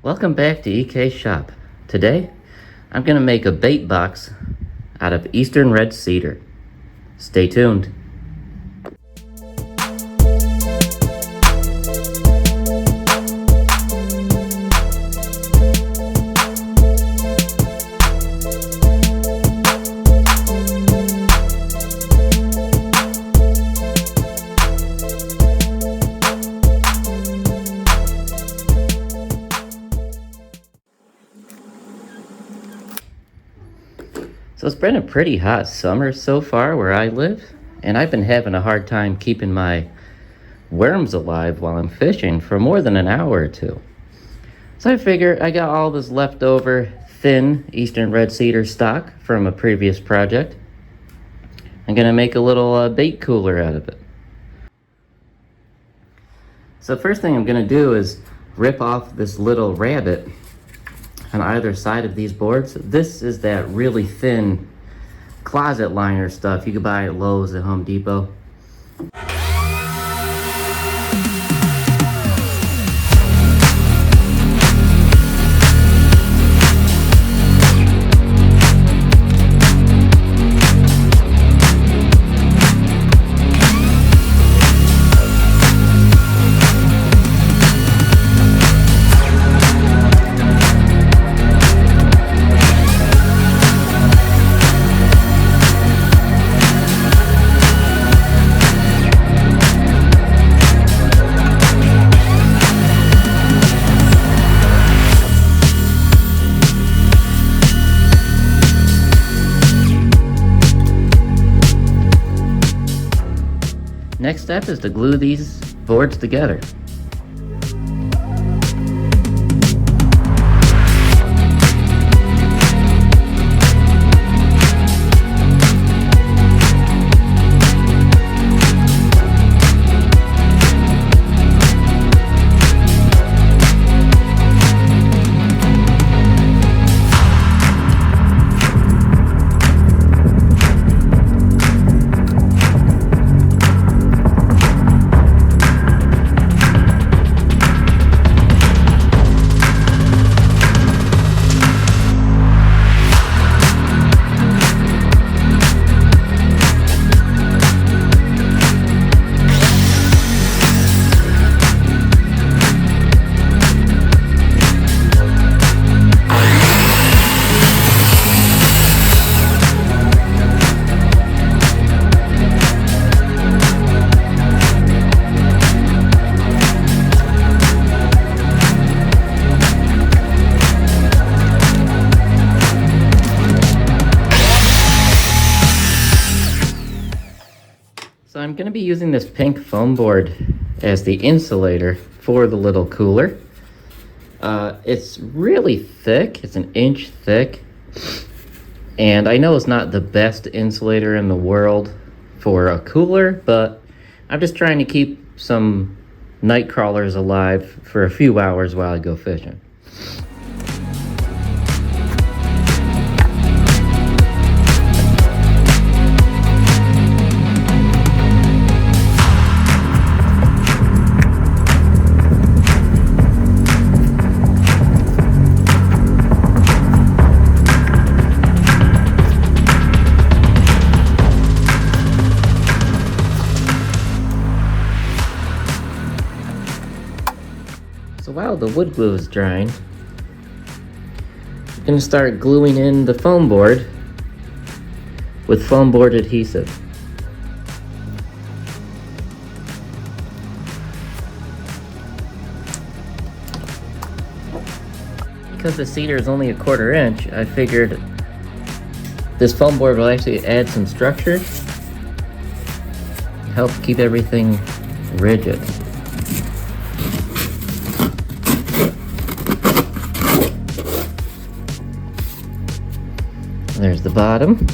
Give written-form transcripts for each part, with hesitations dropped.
Welcome back to EK Shop. Today, I'm going to make a bait box out of eastern red cedar. Stay tuned. So it's been a pretty hot summer so far where I live, and I've been having a hard time keeping my worms alive while I'm fishing for more than an hour or two. So I figure I got all this leftover thin eastern red cedar stock from a previous project. I'm gonna make a little bait cooler out of it. So first thing I'm gonna do is rip off this little rabbet on either side of these boards. This is that really thin closet liner stuff you can buy at Lowe's, at Home Depot. Next step is to glue these boards together. So I'm going to be using this pink foam board as the insulator for the little cooler. It's really thick. It's an inch thick. And I know it's not the best insulator in the world for a cooler, but I'm just trying to keep some night crawlers alive for a few hours while I go fishing. So while the wood glue is drying, I'm going to start gluing in the foam board with foam board adhesive. Because the cedar is only a 1/4 inch, I figured this foam board will actually add some structure, help keep everything rigid. There's the bottom.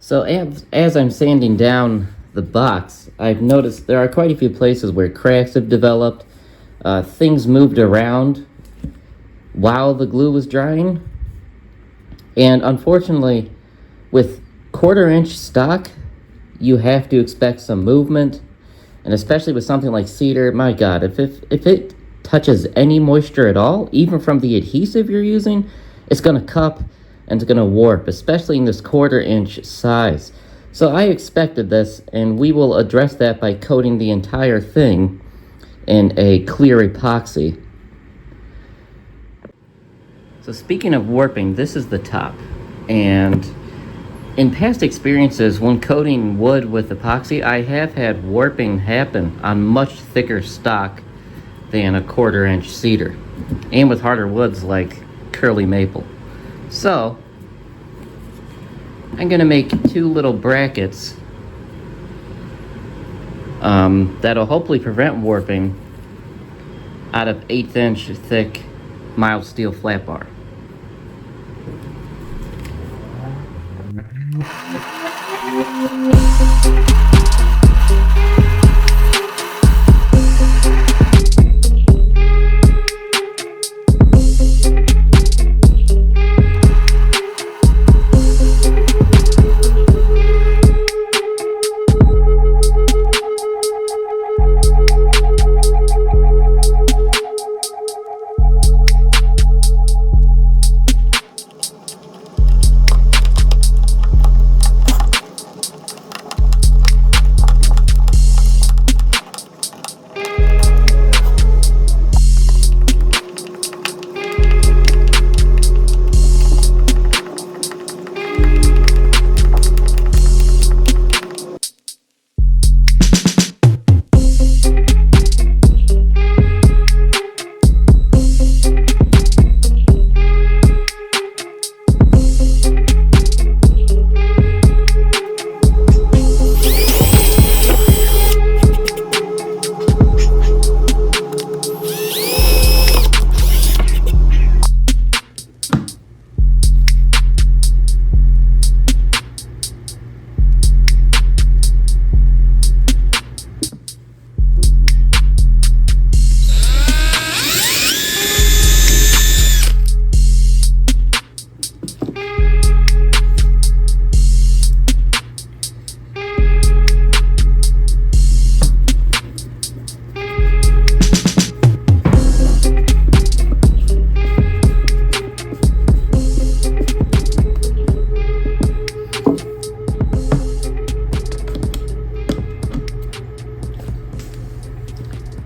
So as I'm sanding down the box, I've noticed there are quite a few places where cracks have developed. Things moved around while the glue was drying. And unfortunately, with 1/4 inch stock, you have to expect some movement. And especially with something like cedar, my God, if it touches any moisture at all, even from the adhesive you're using, it's gonna cup and it's gonna warp, especially in this 1/4 inch size. So I expected this, and we will address that by coating the entire thing in a clear epoxy. So speaking of warping, this is the top. And in past experiences, when coating wood with epoxy, I have had warping happen on much thicker stock than a 1/4 inch cedar, and with harder woods like curly maple. So I'm gonna make 2 little brackets that'll hopefully prevent warping out of 1/8 inch thick mild steel flat bar.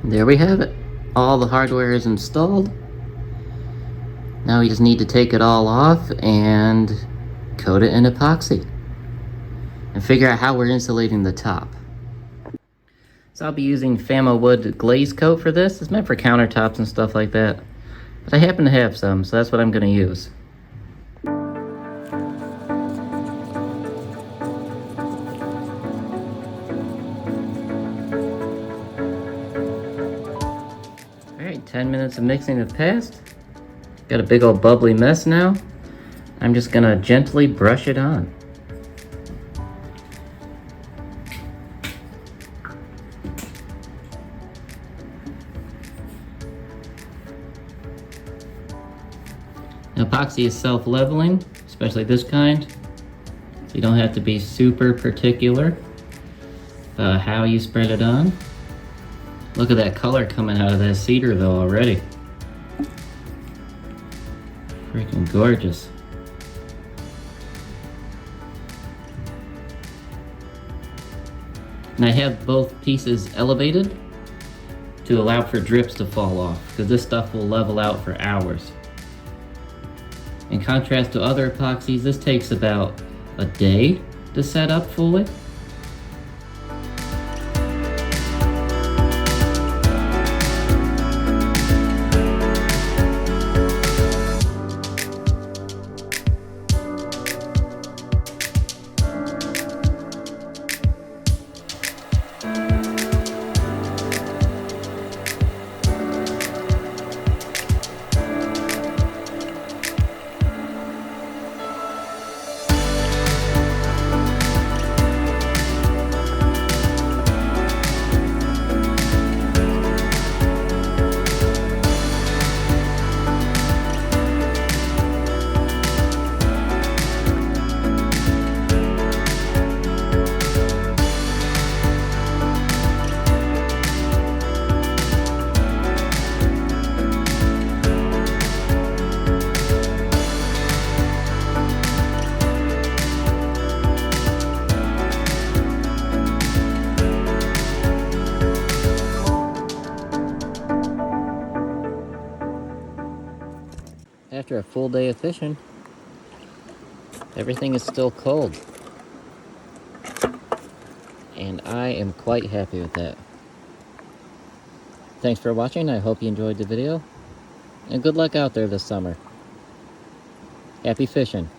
There we have it. All the hardware is installed. Now we just need to take it all off and coat it in epoxy and figure out how we're insulating the top. So I'll be using Famo wood glaze coat for this. It's meant for countertops and stuff like that, but I happen to have some, so that's what I'm going to use. Alright, 10 minutes of mixing have passed. Got a big old bubbly mess now. I'm just gonna gently brush it on. Epoxy is self-leveling, especially this kind. So you don't have to be super particular about how you spread it on. Look at that color coming out of that cedar though already. Freaking gorgeous. And I have both pieces elevated to allow for drips to fall off, because this stuff will level out for hours. In contrast to other epoxies, this takes about a day to set up fully. after a full day of fishing, everything is still cold. And I am quite happy with that. Thanks for watching. I hope you enjoyed the video. And good luck out there this summer. Happy fishing.